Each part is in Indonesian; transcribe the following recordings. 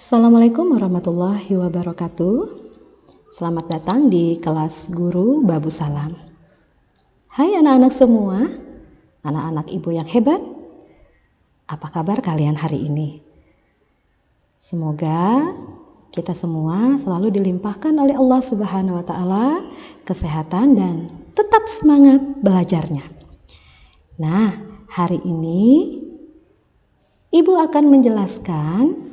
Assalamualaikum warahmatullahi wabarakatuh. Selamat datang di kelas Guru Babu Salam. Hai anak-anak semua, anak-anak ibu yang hebat. Apa kabar kalian hari ini? Semoga kita semua selalu dilimpahkan oleh Allah Subhanahu wa Ta'ala kesehatan dan tetap semangat belajarnya. Nah, hari ini ibu akan menjelaskan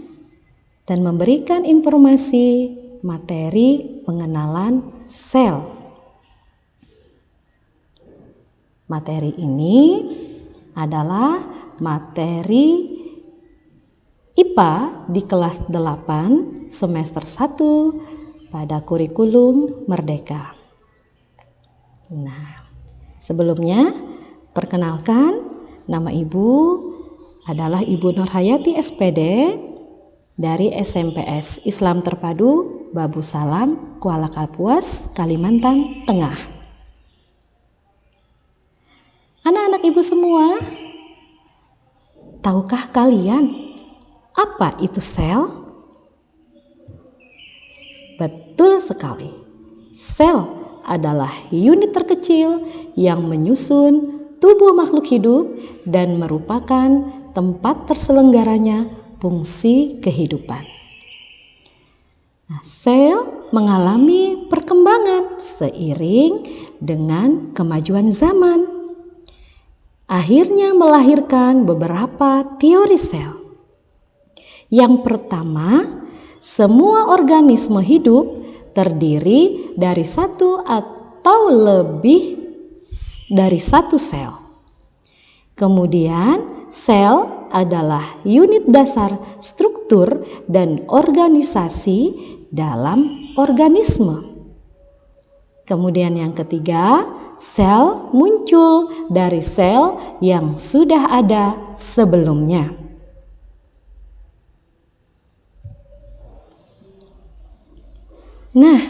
dan memberikan informasi materi pengenalan sel. Materi ini adalah materi IPA di kelas 8 semester 1 pada kurikulum Merdeka. Nah, sebelumnya perkenalkan, nama ibu adalah Ibu Nurhayati SPD dari SMPS Islam Terpadu Babu Salam, Kuala Kapuas, Kalimantan Tengah. Anak-anak ibu semua, tahukah kalian apa itu sel? Betul sekali. Sel adalah unit terkecil yang menyusun tubuh makhluk hidup dan merupakan tempat terselenggaranya fungsi kehidupan. Nah, sel mengalami perkembangan seiring dengan kemajuan zaman. Akhirnya melahirkan beberapa teori sel. Yang pertama, semua organisme hidup terdiri dari satu atau lebih dari satu sel. Kemudian, sel adalah unit dasar struktur dan organisasi dalam organisme. Kemudian yang ketiga, sel muncul dari sel yang sudah ada sebelumnya. Nah,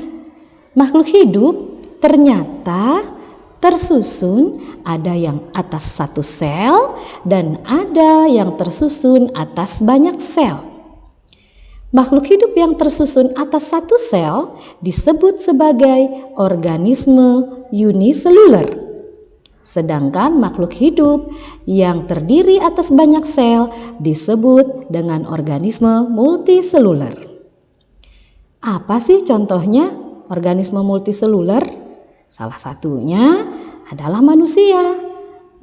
makhluk hidup ternyata tersusun, ada yang atas satu sel dan ada yang tersusun atas banyak sel. Makhluk hidup yang tersusun atas satu sel disebut sebagai organisme uniseluler. Sedangkan makhluk hidup yang terdiri atas banyak sel disebut dengan organisme multiseluler. Apa sih contohnya organisme multiseluler? Salah satunya adalah manusia.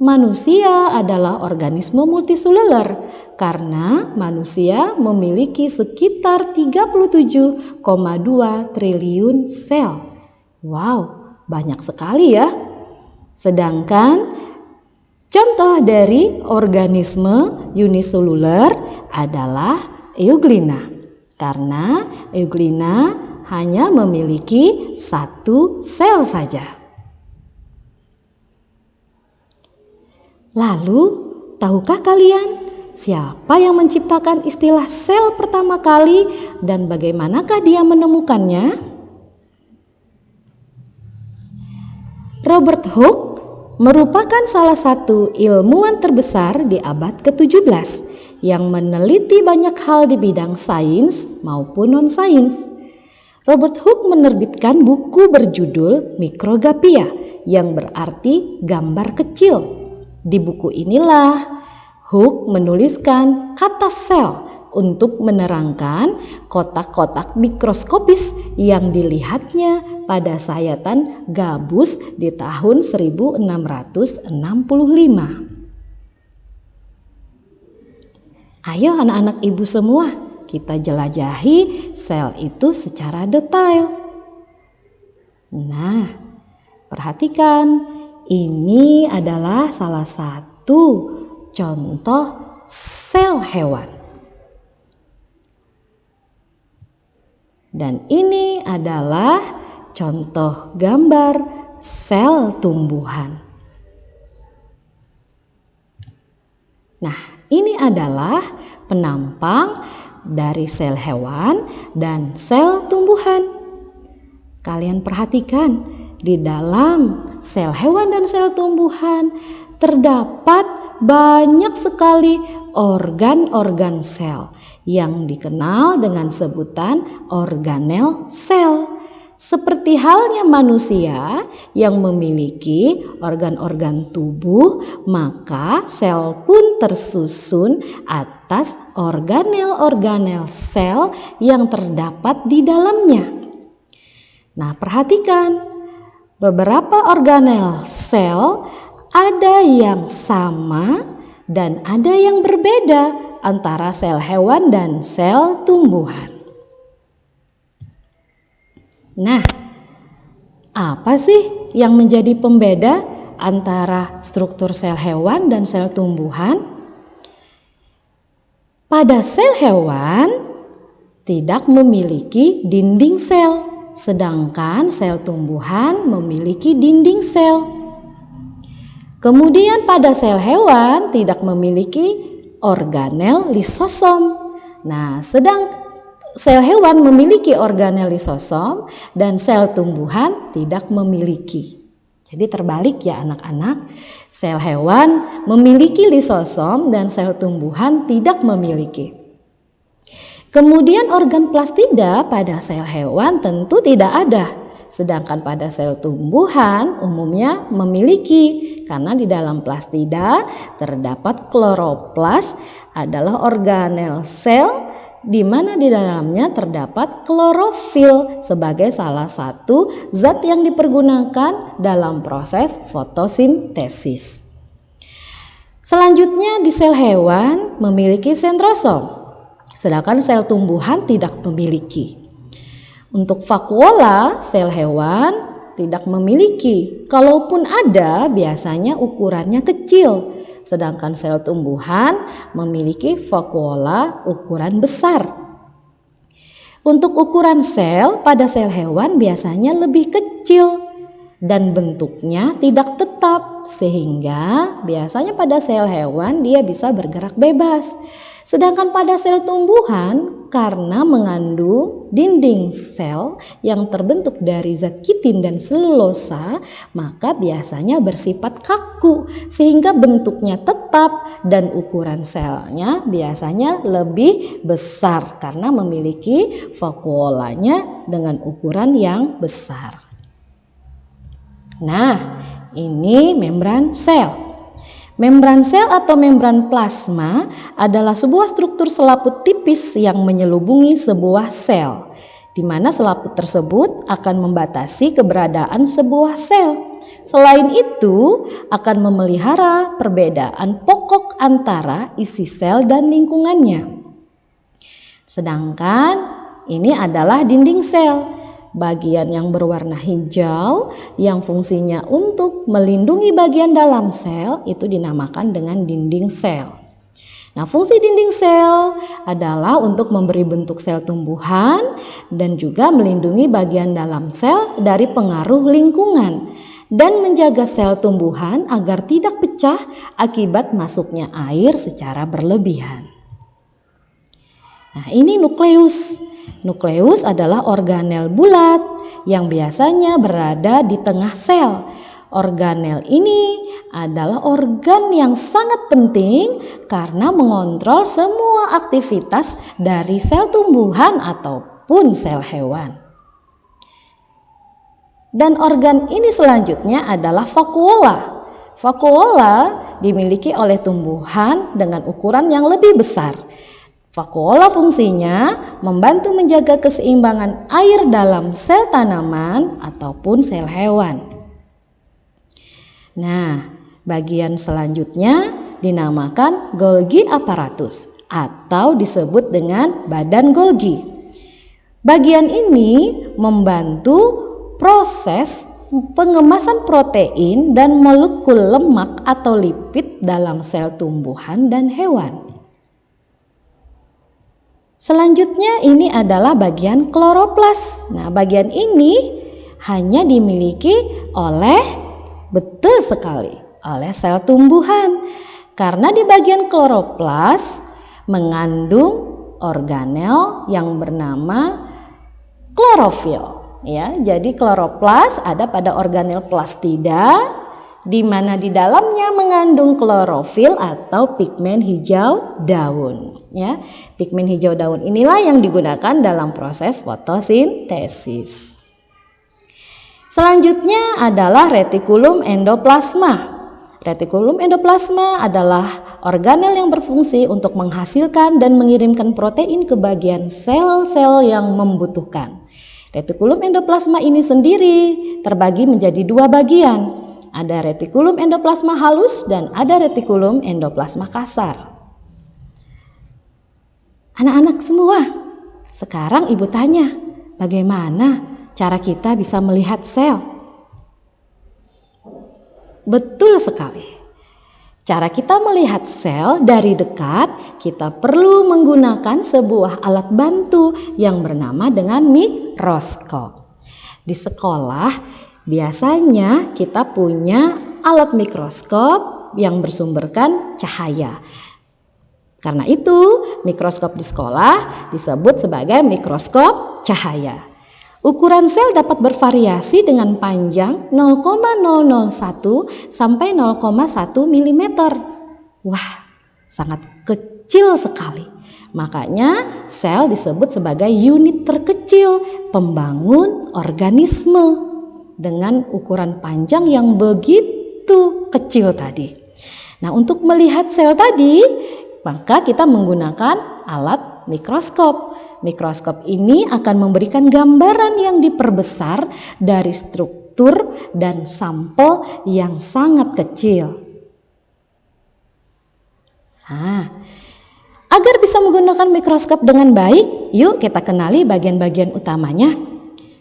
Manusia adalah organisme multiseluler karena manusia memiliki sekitar 37,2 triliun sel. Wow, banyak sekali ya. Sedangkan contoh dari organisme uniseluler adalah euglena. Karena euglena hanya memiliki satu sel saja. Lalu, tahukah kalian siapa yang menciptakan istilah sel pertama kali dan bagaimanakah dia menemukannya? Robert Hooke merupakan salah satu ilmuwan terbesar di abad ke-17 yang meneliti banyak hal di bidang sains maupun non-sains. Robert Hooke menerbitkan buku berjudul Microscopia yang berarti gambar kecil. Di buku inilah Hooke menuliskan kata sel untuk menerangkan kotak-kotak mikroskopis yang dilihatnya pada sayatan gabus di tahun 1665. Ayo anak-anak ibu semua, kita jelajahi sel itu secara detail. Nah, perhatikan, ini adalah salah satu contoh sel hewan. Dan ini adalah contoh gambar sel tumbuhan. Nah, ini adalah penampang dari sel hewan dan sel tumbuhan. Kalian perhatikan, di dalam sel hewan dan sel tumbuhan terdapat banyak sekali organ-organ sel yang dikenal dengan sebutan organel sel. Seperti halnya manusia yang memiliki organ-organ tubuh, maka sel pun tersusun atas organel-organel sel yang terdapat di dalamnya. Nah, perhatikan, beberapa organel sel ada yang sama dan ada yang berbeda antara sel hewan dan sel tumbuhan. Nah, apa sih yang menjadi pembeda antara struktur sel hewan dan sel tumbuhan? Pada sel hewan tidak memiliki dinding sel, sedangkan sel tumbuhan memiliki dinding sel. Kemudian pada sel hewan tidak memiliki organel lisosom. Nah, sedang sel hewan memiliki organel lisosom dan sel tumbuhan tidak memiliki. Jadi terbalik ya anak-anak, sel hewan memiliki lisosom dan sel tumbuhan tidak memiliki. Kemudian organ plastida pada sel hewan tentu tidak ada, sedangkan pada sel tumbuhan umumnya memiliki, karena di dalam plastida terdapat kloroplas, adalah organel sel di mana di dalamnya terdapat klorofil sebagai salah satu zat yang dipergunakan dalam proses fotosintesis. Selanjutnya di sel hewan memiliki sentrosom, sedangkan sel tumbuhan tidak memiliki. Untuk vakuola, sel hewan tidak memiliki. Kalaupun ada, biasanya ukurannya kecil. Sedangkan sel tumbuhan memiliki vakuola ukuran besar. Untuk ukuran sel pada sel hewan biasanya lebih kecil dan bentuknya tidak tetap, sehingga biasanya pada sel hewan dia bisa bergerak bebas. Sedangkan pada sel tumbuhan, karena mengandung dinding sel yang terbentuk dari zat kitin dan selulosa, maka biasanya bersifat kaku sehingga bentuknya tetap dan ukuran selnya biasanya lebih besar karena memiliki vakuolanya dengan ukuran yang besar. Nah, ini membran sel. Membran sel atau membran plasma adalah sebuah struktur selaput tipis yang menyelubungi sebuah sel, di mana selaput tersebut akan membatasi keberadaan sebuah sel. Selain itu, akan memelihara perbedaan pokok antara isi sel dan lingkungannya. Sedangkan ini adalah dinding sel. Bagian yang berwarna hijau yang fungsinya untuk melindungi bagian dalam sel itu dinamakan dengan dinding sel. Nah, fungsi dinding sel adalah untuk memberi bentuk sel tumbuhan dan juga melindungi bagian dalam sel dari pengaruh lingkungan dan menjaga sel tumbuhan agar tidak pecah akibat masuknya air secara berlebihan. Nah, ini nukleus. Nukleus adalah organel bulat yang biasanya berada di tengah sel. Organel ini adalah organ yang sangat penting karena mengontrol semua aktivitas dari sel tumbuhan ataupun sel hewan. Dan organ ini selanjutnya adalah vakuola. Vakuola dimiliki oleh tumbuhan dengan ukuran yang lebih besar. Vakuola fungsinya membantu menjaga keseimbangan air dalam sel tanaman ataupun sel hewan. Nah, bagian selanjutnya dinamakan Golgi apparatus atau disebut dengan badan Golgi. Bagian ini membantu proses pengemasan protein dan molekul lemak atau lipid dalam sel tumbuhan dan hewan. Selanjutnya ini adalah bagian kloroplas. Nah, bagian ini hanya dimiliki betul sekali oleh sel tumbuhan. Karena di bagian kloroplas mengandung organel yang bernama klorofil. Ya, jadi kloroplas ada pada organel plastida di mana di dalamnya mengandung klorofil atau pigmen hijau daun. Ya, pigmen hijau daun inilah yang digunakan dalam proses fotosintesis. Selanjutnya adalah retikulum endoplasma. Retikulum endoplasma adalah organel yang berfungsi untuk menghasilkan dan mengirimkan protein ke bagian sel-sel yang membutuhkan. Retikulum endoplasma ini sendiri terbagi menjadi dua bagian. Ada retikulum endoplasma halus dan ada retikulum endoplasma kasar. Anak-anak semua, sekarang Ibu tanya, bagaimana cara kita bisa melihat sel? Betul sekali. Cara kita melihat sel dari dekat, kita perlu menggunakan sebuah alat bantu yang bernama dengan mikroskop. Di sekolah, biasanya kita punya alat mikroskop yang bersumberkan cahaya. Karena itu, mikroskop di sekolah disebut sebagai mikroskop cahaya. Ukuran sel dapat bervariasi dengan panjang 0,001 sampai 0,1 mm. Wah, sangat kecil sekali. Makanya sel disebut sebagai unit terkecil pembangun organisme dengan ukuran panjang yang begitu kecil tadi. Nah, untuk melihat sel tadi, maka kita menggunakan alat mikroskop. Mikroskop ini akan memberikan gambaran yang diperbesar dari struktur dan sampel yang sangat kecil. Agar bisa menggunakan mikroskop dengan baik, yuk kita kenali bagian-bagian utamanya.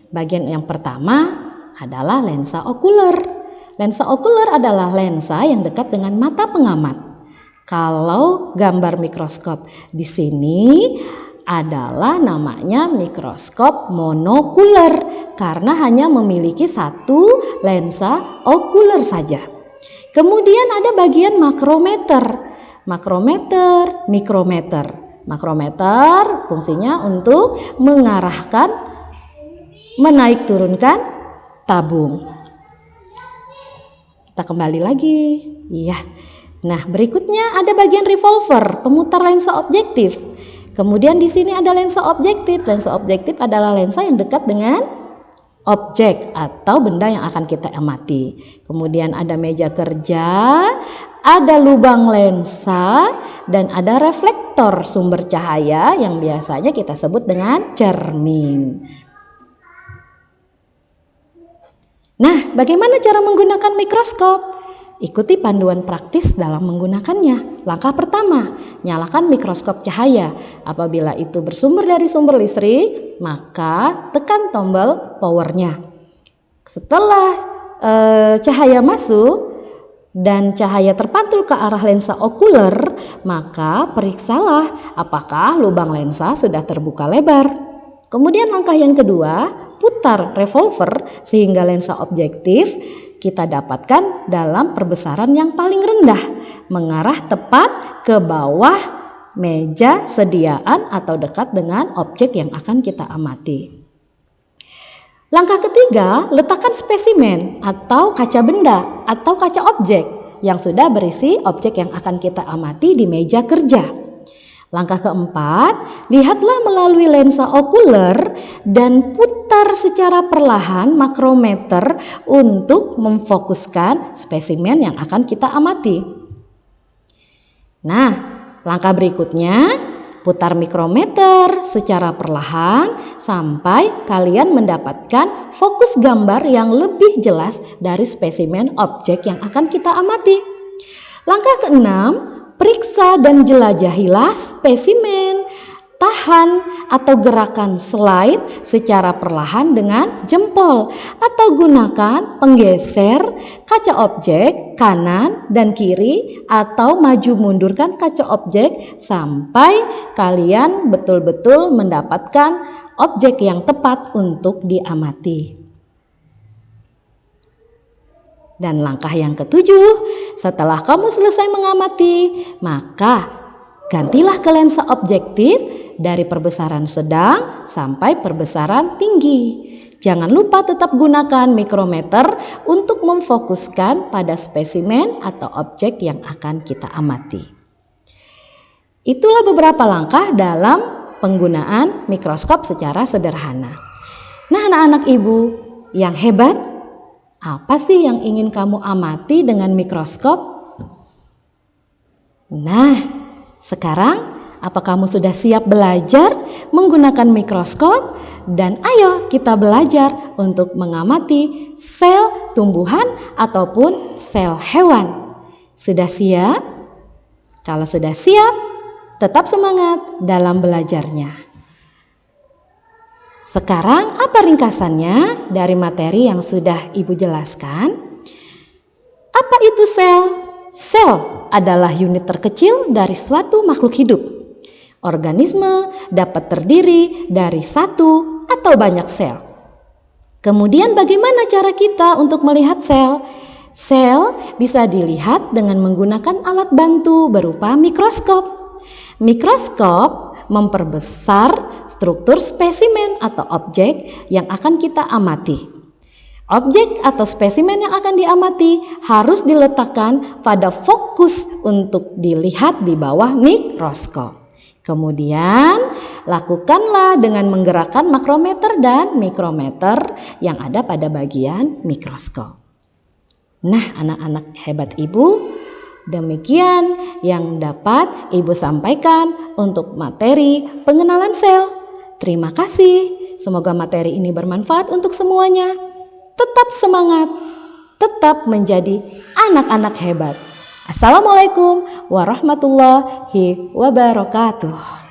Bagian yang pertama adalah lensa okuler. Lensa okuler adalah lensa yang dekat dengan mata pengamat. Kalau gambar mikroskop di sini adalah namanya mikroskop monokuler karena hanya memiliki satu lensa okuler saja. Kemudian ada bagian makrometer. Makrometer, mikrometer. Makrometer fungsinya untuk mengarahkan, menaik turunkan tabung. Kita kembali lagi. Iya. Nah, berikutnya ada bagian revolver, pemutar lensa objektif. Kemudian di sini ada lensa objektif. Lensa objektif adalah lensa yang dekat dengan objek atau benda yang akan kita amati. Kemudian ada meja kerja, ada lubang lensa, dan ada reflektor sumber cahaya yang biasanya kita sebut dengan cermin. Nah, bagaimana cara menggunakan mikroskop? Ikuti panduan praktis dalam menggunakannya. Langkah pertama, nyalakan mikroskop cahaya. Apabila itu bersumber dari sumber listrik, maka tekan tombol powernya. Setelah cahaya masuk dan cahaya terpantul ke arah lensa okuler, maka periksalah apakah lubang lensa sudah terbuka lebar. Kemudian langkah yang kedua, putar revolver sehingga lensa objektif kita dapatkan dalam perbesaran yang paling rendah, mengarah tepat ke bawah meja sediaan atau dekat dengan objek yang akan kita amati. Langkah ketiga, letakkan spesimen atau kaca benda atau kaca objek yang sudah berisi objek yang akan kita amati di meja kerja. Langkah keempat, lihatlah melalui lensa okuler dan putar secara perlahan makrometer untuk memfokuskan spesimen yang akan kita amati. Nah, langkah berikutnya, putar mikrometer secara perlahan sampai kalian mendapatkan fokus gambar yang lebih jelas dari spesimen objek yang akan kita amati. Langkah keenam, periksa dan jelajahilah spesimen, tahan atau gerakan slide secara perlahan dengan jempol atau gunakan penggeser kaca objek kanan dan kiri atau maju mundurkan kaca objek sampai kalian betul-betul mendapatkan objek yang tepat untuk diamati. Dan langkah yang ketujuh, setelah kamu selesai mengamati, maka gantilah ke lensa objektif dari perbesaran sedang sampai perbesaran tinggi. Jangan lupa tetap gunakan mikrometer untuk memfokuskan pada spesimen atau objek yang akan kita amati. Itulah beberapa langkah dalam penggunaan mikroskop secara sederhana. Nah, anak-anak ibu yang hebat, apa sih yang ingin kamu amati dengan mikroskop? Nah, sekarang apa kamu sudah siap belajar menggunakan mikroskop? Dan ayo kita belajar untuk mengamati sel tumbuhan ataupun sel hewan. Sudah siap? Kalau sudah siap, tetap semangat dalam belajarnya. Sekarang apa ringkasannya dari materi yang sudah Ibu jelaskan? Apa itu sel? Sel adalah unit terkecil dari suatu makhluk hidup. Organisme dapat terdiri dari satu atau banyak sel. Kemudian bagaimana cara kita untuk melihat sel? Sel bisa dilihat dengan menggunakan alat bantu berupa mikroskop. Mikroskop memperbesar struktur spesimen atau objek yang akan kita amati. Objek atau spesimen yang akan diamati harus diletakkan pada fokus untuk dilihat di bawah mikroskop. Kemudian lakukanlah dengan menggerakkan makrometer dan mikrometer yang ada pada bagian mikroskop. Nah, anak-anak hebat Ibu, demikian yang dapat Ibu sampaikan untuk materi pengenalan sel. Terima kasih. Semoga materi ini bermanfaat untuk semuanya. Tetap semangat, tetap menjadi anak-anak hebat. Assalamualaikum warahmatullahi wabarakatuh.